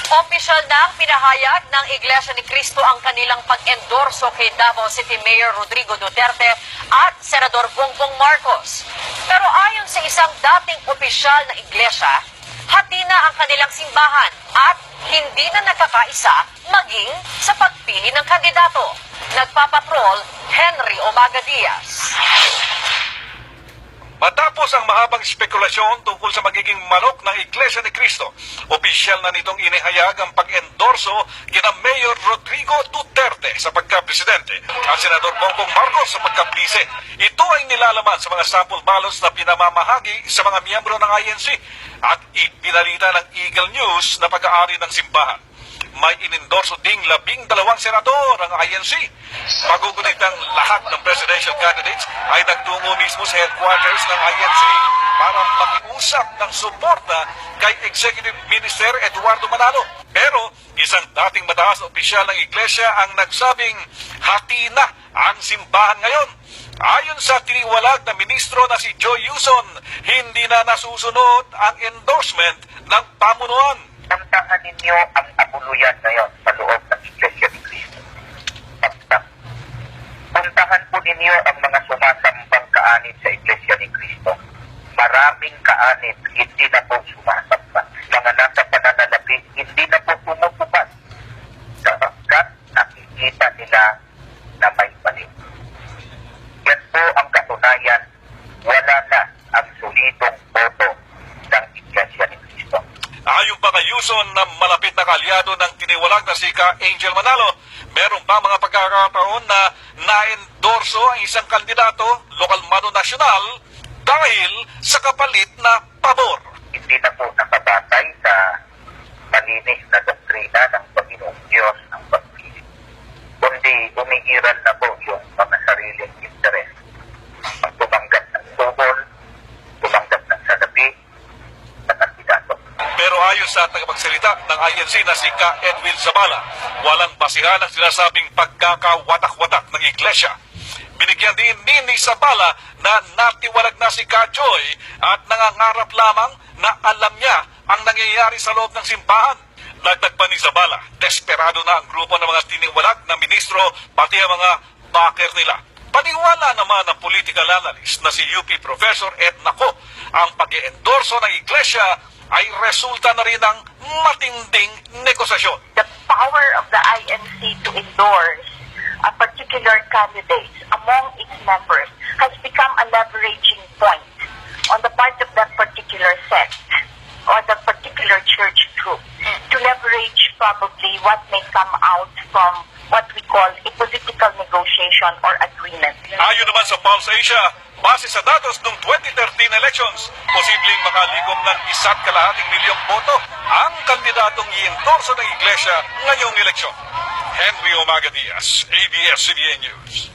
Opisyal na pinahayag ng Iglesia ni Cristo ang kanilang pag-endorso kay Davao City Mayor Rodrigo Duterte at Senador Bongbong Marcos. Pero ayon sa isang dating opisyal na iglesia, hati na ang kanilang simbahan at hindi na nakakaisa maging sa pagpili ng kandidato. Nagpapatrol, Henry Omaga Diaz. Matapos ang mahabang spekulasyon tungkol sa magiging manok ng Iglesia ni Cristo, opisyal na nitong inihayag ang pag-endorso kina Mayor Rodrigo Duterte sa pagka-presidente at Senador Bongbong Marcos sa pagka-vice. Ito ay nilalaman sa mga sample ballots na pinamamahagi sa mga miyembro ng INC at ipinalita ng Eagle News na pag-aari ng simbahan. May inendorso ding 12 senador ang INC. Magugunit ang lahat ng presidential candidates ay nagtungo mismo sa headquarters ng INC para makiusap ng suporta kay Executive Minister Eduardo Manalo. Pero isang dating mataas na opisyal ng iglesia ang nagsabing hati na ang simbahan ngayon. Ayon sa tiniwalag na ministro na si Joy Yuson, hindi na nasusunod ang endorsement ng pamunuan. Samtahan ninyo ang abuluyan ngayon sa loob ng Iglesia ni Cristo. Puntahan po ninyo ang mga sumasambang kaanib sa Iglesia ni Cristo. Maraming kaanib, hindi na po sumasamba. Mga nasa pananalapi, hindi na po pumupupad. Sapagkat nakikita nila na may mali. Yan po ang katunayan, wala na ang solidong boto ng Iglesia ni Cristo. Ayon pa kay Yuson na malapit na kalyado ng tiniwalag na si Ka Angel Manalo, meron pa mga pagkakataon na na-endorso ang isang kandidato, lokal mano nasyonal, dahil sa kapalit na pabor. Hindi na po nakabatay sa malinis na doktrina ng Panginoong Diyos ng pagpili. Kundi umiiral na po yung mga sariling interes. Ang tumanggap ng tuhol, tumanggap ng salapi, na kandidato. Pero ayon sa tagapagsalita ng INC na si Ka Edwin Zabala, walang basihan ang sinasabing pagkakawatak-watak ng iglesia. Binigyan din ni Zabala na natiwalag na si Ka Joy at nangangarap lamang na alam niya ang nangyayari sa loob ng simbahan. Dagdag pa ni Zabala, desperado na ang grupo ng mga tiniwalag na ministro pati ang mga backer nila. Paniwala naman ng political analyst na si UP Professor Ed Naco, ang pag-endorso ng iglesia ay resulta na rin ng matinding negosasyon. The power of the INC to endorse a particular candidate among its members has become a leveraging point on the part of that particular sect or the particular church group to leverage probably what may come out from what we call a political negotiation or agreement. Ayon naman sa Pulse Asia, base sa datos ng 2013 elections, posibleng makalikom ng 1.2 milyong boto ang kandidatong i-endorso ng iglesia ngayong eleksyon. Henry Omaga Diaz, ABS-CBN News.